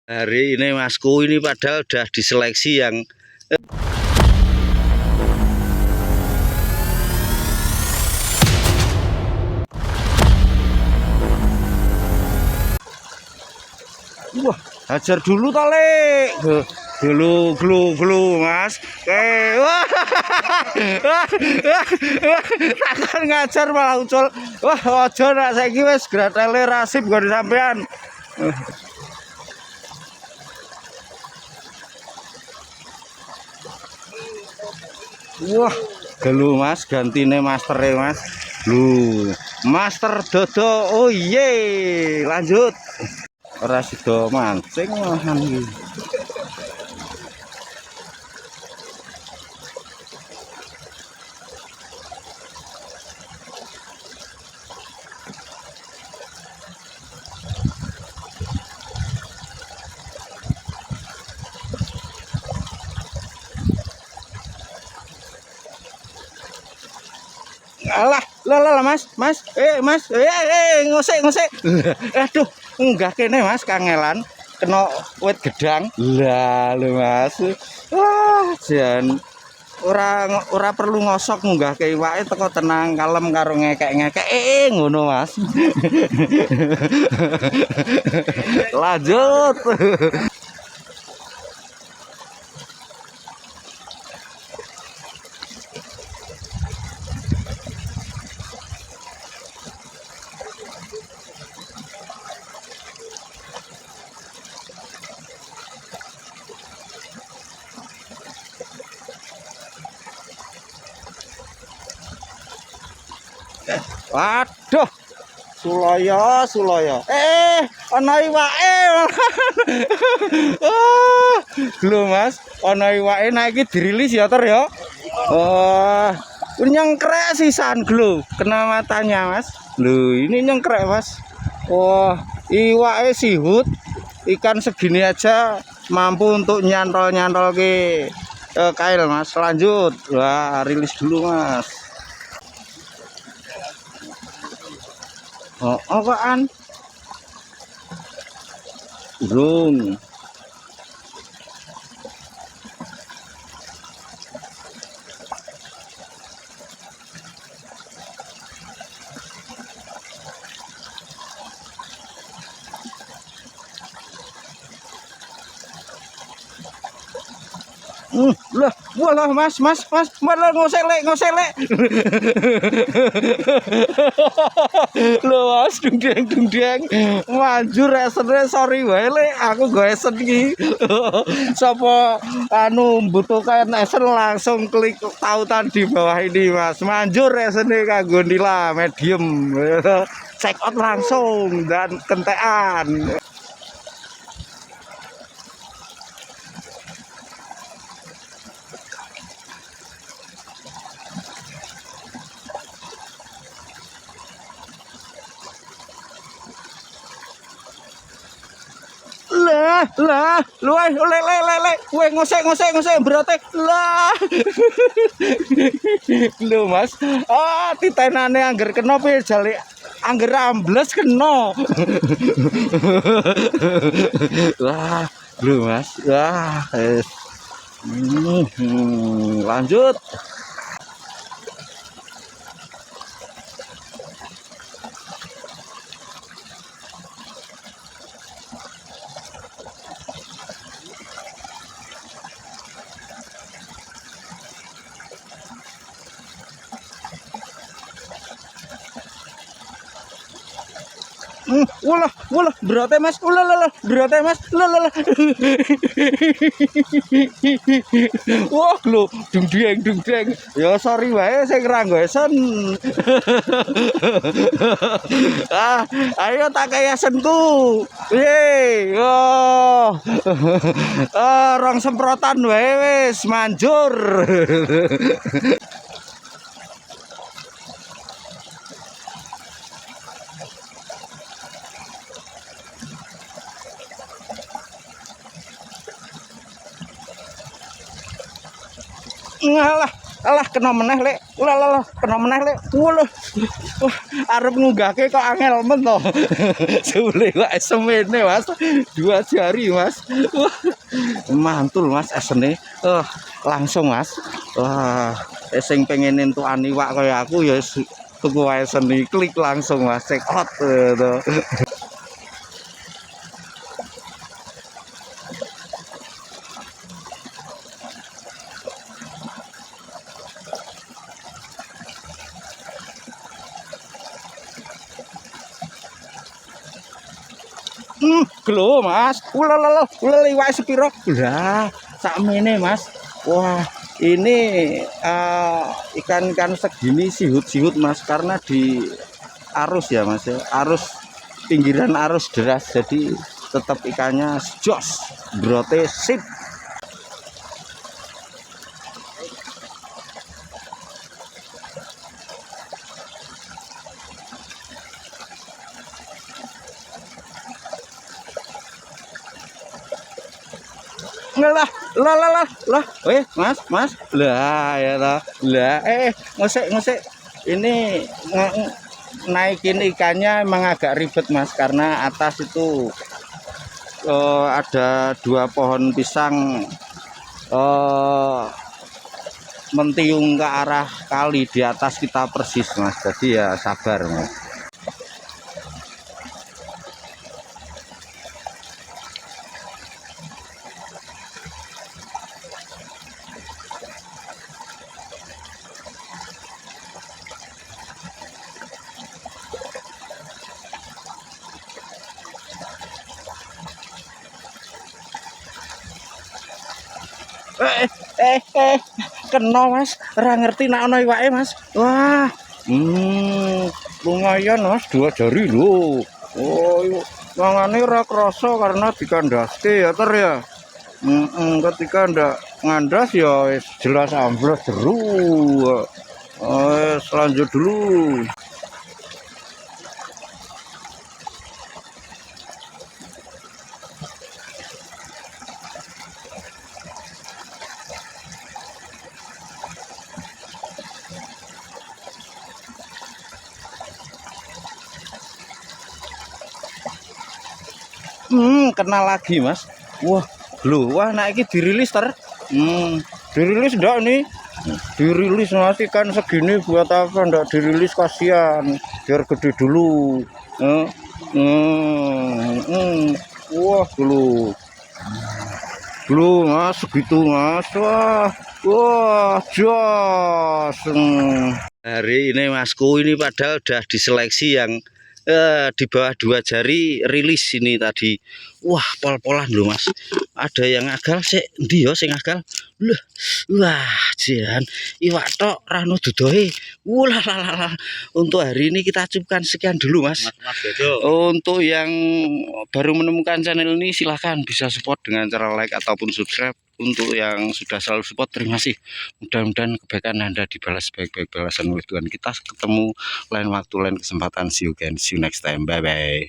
Hari ini Masku ini padahal udah diseleksi yang wah, hajar dulu tali. Glu Mas. Wah. Takkan ngajar malah ucul. Wah, aja nak saiki wis gratele rasib nggon sampean. Wah, gelu Mas, gantine master Mas. Lu, master dodo. Oh ye, lanjut. Ora sida mancing malahan iki. Alah, lah Mas, ngosek. Aduh, enggak kene Mas, kangelan kena wit gedang. Lah lho Mas. Wah, jan ora perlu ngosok munggahke iwake teko tenang kalem karo ngekek-ngekek ngono Mas. Lanjut. Waduh, Suloyo. Ana iwake. Oh, lho Mas, ana iwake nek iki dirilis ya ter ya. Oh, nyengkrek sisan glo, kena matanya Mas. Lho, ini nyengkrek Mas. Wah, iwake sihut. Ikan segini aja mampu untuk nyantol ke kail Mas. Lanjut. Wah, rilis dulu Mas. Oh, apaan? Burung. Lah, walah Mas, malah ngosek lek. Lho Mas, dung-dung. Manjur esene sorry wae lek, aku go esen iki. Sapa anu mbutuhkan esen langsung klik tautan di bawah ini Mas. Manjur esene kanggo nila medium. Check out langsung dan kentekan. Lah, luwe ngosek berarti lah. Lho Mas, titenane angger kena piye jale angger ambles kena. Wah, lho Mas. Wah, lanjut. Walah, beratnya Mas. Beratnya Mas. Wah, lho, dung deng. Ya sorry wae sing nganggo esen. Ayo tak kaya esenku. Piye? Rong semprotan wae wis manjur. Alah kena meneh lek. Lah, kena meneh lek. Walah. Wah, arep ngunggahke kok angel men to. Jebule kok semene, Mas. 2 jari, Mas. Wah, mantul, Mas, esene. Langsung, Mas. Wah, sing pengen entukan iwak kaya aku ya tuku wae seni klik langsung, Mas. Check out to. Gelo, Mas. Ulala iwake sepiro? Lah, sakmene, Mas. Wah, ini ikan-ikan segini sihut-sihut, Mas, karena di arus ya, Mas ya. Arus pinggiran arus deras, jadi tetap ikannya jos, brote sip. Lah, Mas, lah ya lah, ngosek, ini naikin ikannya emang agak ribet, Mas, karena atas itu ada 2 pohon pisang mentiung ke arah kali di atas kita persis, Mas, jadi ya sabar, Mas. Kena, Mas, ora ngerti nek ana iwake, Mas. Wah, lumayan, Mas, 2 jari lho. Oh, mangane ora krasa karena dikandaske ya ter ya. Ketika ndak ngandas ya wis jelas ambles jeru. Selanjut dulu. Kena lagi, Mas. Wah, nah ini dirilis ter. Dirilis ndak nih? Dirilis, Mas, ikan segini buat apa ndak dirilis, kasihan. Biar gede dulu. Wah, Mas, segitu, Mas. Wah, jos. Hari ini, Masku, ini padahal udah diseleksi yang di bawah 2 jari rilis ini tadi. Wah, pol-polan loh, Mas. Ada yang agal sih, ndi yo sing agal. Loh, wah, jan iwak tok rano dudohe. Walah. Untuk hari ini kita cukupkan sekian dulu, Mas. Untuk yang baru menemukan channel ini silahkan bisa support dengan cara like ataupun subscribe. Untuk yang sudah selalu support, terima kasih. Mudah-mudahan kebaikan Anda dibalas baik-baik balasan oleh Tuhan. Kita ketemu lain waktu, lain kesempatan. See you again, see you next time, bye bye.